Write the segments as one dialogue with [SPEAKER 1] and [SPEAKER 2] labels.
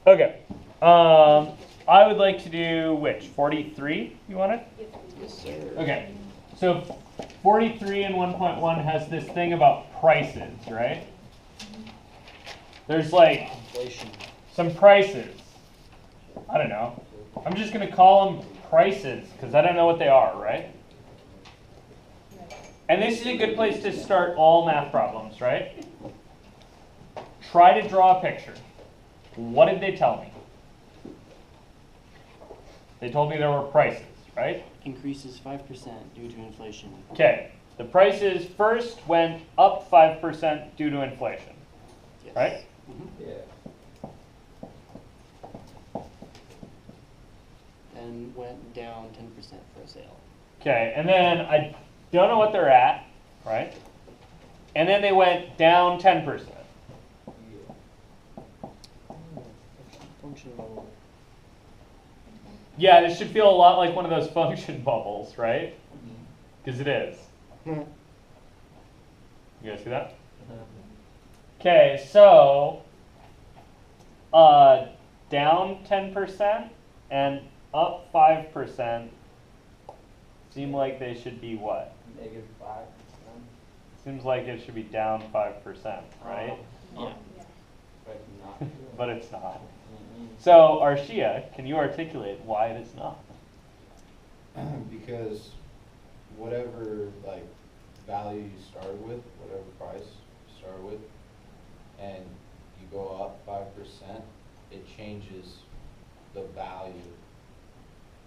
[SPEAKER 1] Okay. I would like to do which? 43, you want it?
[SPEAKER 2] Yes, sir.
[SPEAKER 1] Okay. So 43 and 1.1 has this thing about prices, right? There's like
[SPEAKER 2] Inflation.
[SPEAKER 1] some prices. I don't know. I'm just going to call them prices because I don't know what they are, right? And this is a good place to start all math problems, right? Try to draw a picture. What did they tell me? They told me there were prices, right?
[SPEAKER 2] Increases 5% due to inflation.
[SPEAKER 1] Okay. The prices first went up 5% due to inflation,
[SPEAKER 2] Yes.
[SPEAKER 1] right?
[SPEAKER 3] Yeah.
[SPEAKER 2] And went down 10% for a sale.
[SPEAKER 1] Okay, and then I don't know what they're at, right? And then they went down 10%.
[SPEAKER 2] Function bubble.
[SPEAKER 1] Yeah, this should feel a lot like one of those function bubbles, right? Because it is. You guys see that? Okay, so down 10% and up 5% seem like they should be what?
[SPEAKER 3] -5%.
[SPEAKER 1] Seems like it should be down 5%, right?
[SPEAKER 2] Yeah.
[SPEAKER 3] But not.
[SPEAKER 1] But it's not. So, Arshia, can you articulate why it is not?
[SPEAKER 4] Because whatever like value you start with, whatever price you start with, and you go up 5%, it changes the value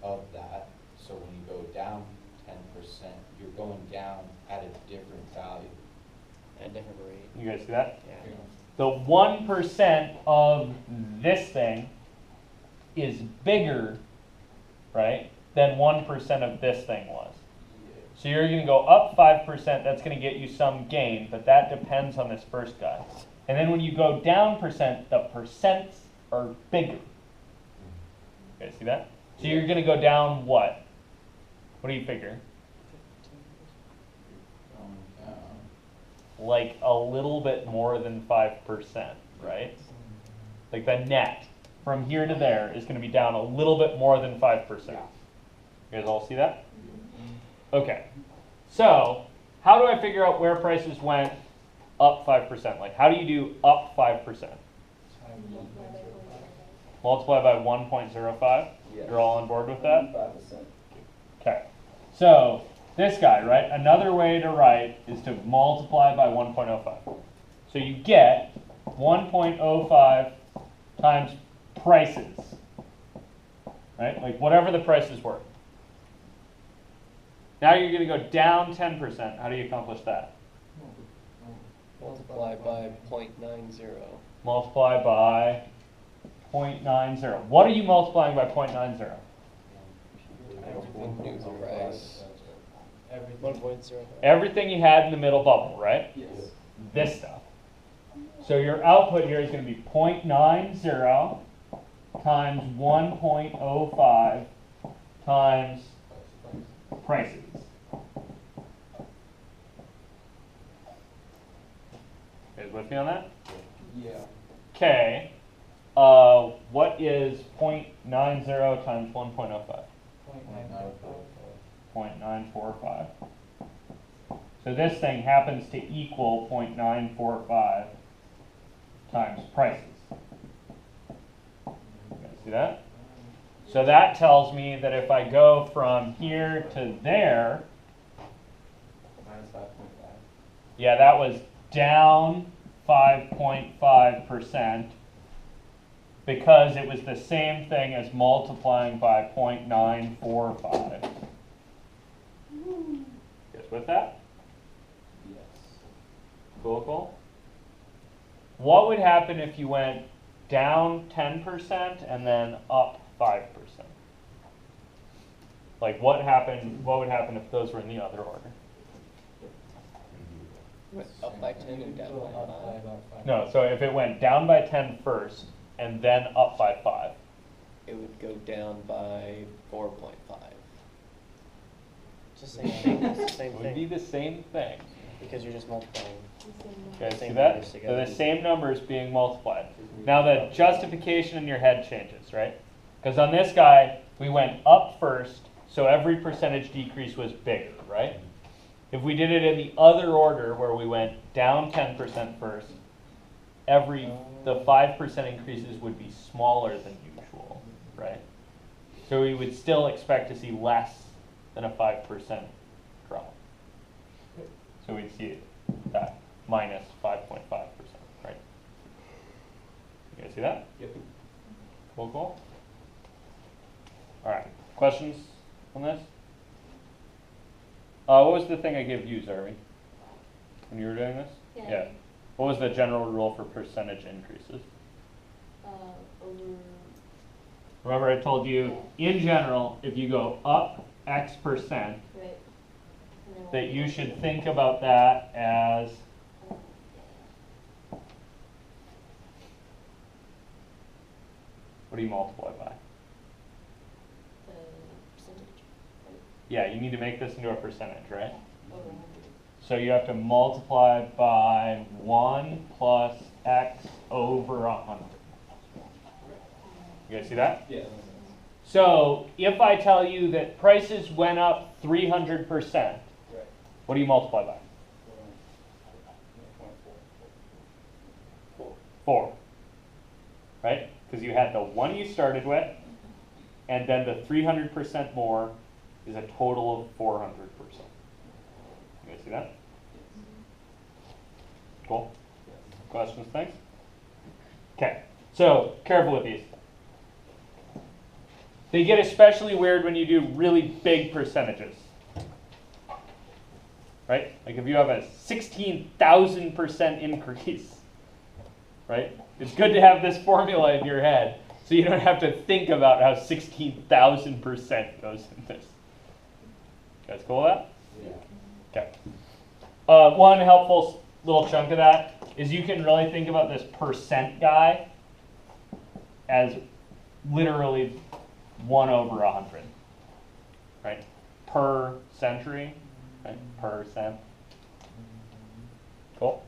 [SPEAKER 4] of that. So when you go down 10%, you're going down at a different value.
[SPEAKER 2] At a different rate.
[SPEAKER 1] You guys see that?
[SPEAKER 2] Yeah.
[SPEAKER 1] The 1% of this thing is bigger, right, than 1% of this thing was. So you're going to go up 5%, that's going to get you some gain, but that depends on this first guy. And then when you go down percent, the percents are bigger. You guys see that? So you're going to go down what? What do you figure? Like a little bit more than 5%, right? Like the net from here to there is going to be down a little bit more than 5%. You guys all see that? Okay. So how do I figure out where prices went up 5%? Like how do you do up 5%? Multiply by 1.05?
[SPEAKER 3] Yes.
[SPEAKER 1] You're all on board with that?
[SPEAKER 3] 5%.
[SPEAKER 1] Okay. So this guy, right? Another way to write is to multiply by 1.05. So you get 1.05 times prices, right? Like whatever the prices were. Now you're going to go down 10%. How do you accomplish that?
[SPEAKER 2] Multiply by 0.90.
[SPEAKER 1] Multiply by 0.90. What are you multiplying by 0.90?
[SPEAKER 2] New price. 1.05.
[SPEAKER 1] Everything you had in the middle bubble, right?
[SPEAKER 3] Yes.
[SPEAKER 1] This stuff. So your output here is going to be 0.90 times 1.05 times prices. You guys with me on that?
[SPEAKER 3] Yeah.
[SPEAKER 1] Okay. What is 0.90 times 1.05? 0.945. So this thing happens to equal 0.945 times prices. You guys see that? So that tells me that if I go from here to there,
[SPEAKER 3] -5.5.
[SPEAKER 1] yeah, that was down 5.5% because it was the same thing as multiplying by 0.945. Guys with that?
[SPEAKER 3] Yes.
[SPEAKER 1] Cool, cool. What would happen if you went down 10% and then up 5%? Like what would happen if those were in the other order?
[SPEAKER 2] Went up by 10 and down by 5.
[SPEAKER 1] No, so if it went down by 10 first and then up by 5.
[SPEAKER 2] It would go down by 4.5. It's the same thing. It's the same
[SPEAKER 1] It would be
[SPEAKER 2] thing.
[SPEAKER 1] the same thing.
[SPEAKER 2] because you're just multiplying.
[SPEAKER 1] Okay, see
[SPEAKER 2] Same
[SPEAKER 1] that?
[SPEAKER 2] numbers
[SPEAKER 1] They're
[SPEAKER 2] together.
[SPEAKER 1] the same numbers being multiplied. Now the justification in your head changes, right? Because on this guy, we went up first, so every percentage decrease was bigger, right? If we did it in the other order, where we went down 10% first, the 5% increases would be smaller than usual, right? So we would still expect to see less than a 5% drop. So we'd see that minus 5.5%, right? You guys see that?
[SPEAKER 3] Yep.
[SPEAKER 1] Cool, cool. All right, questions on this? What was the thing I gave you, Zarvi, when you were doing this?
[SPEAKER 5] Yeah.
[SPEAKER 1] What was the general rule for percentage increases?
[SPEAKER 5] Over.
[SPEAKER 1] Remember I told you, in general, if you go up X percent,
[SPEAKER 5] Right. And then
[SPEAKER 1] that you
[SPEAKER 5] we'll-
[SPEAKER 1] should think about that as what do you multiply by?
[SPEAKER 5] The percentage, right?
[SPEAKER 1] Yeah, you need to make this into a percentage, right?
[SPEAKER 5] Over 100.
[SPEAKER 1] So you have to multiply by 1 plus X over 100. You guys see that?
[SPEAKER 3] Yeah.
[SPEAKER 1] So if I tell you that prices went up 300%,
[SPEAKER 3] Right.
[SPEAKER 1] what do you multiply by? 4. Right? Because you had the one you started with, and then the 300% more is a total of 400%. You guys see that? Cool. Questions, thanks? Okay, so careful with these. They get especially weird when you do really big percentages. Right? Like if you have a 16,000% increase, right? It's good to have this formula in your head so you don't have to think about how 16,000% goes in this. You guys cool with that?
[SPEAKER 3] Yeah.
[SPEAKER 1] Okay. One helpful little chunk of that is you can really think about this percent guy as literally 1 over 100, right? Per century, right? Per cent. Cool.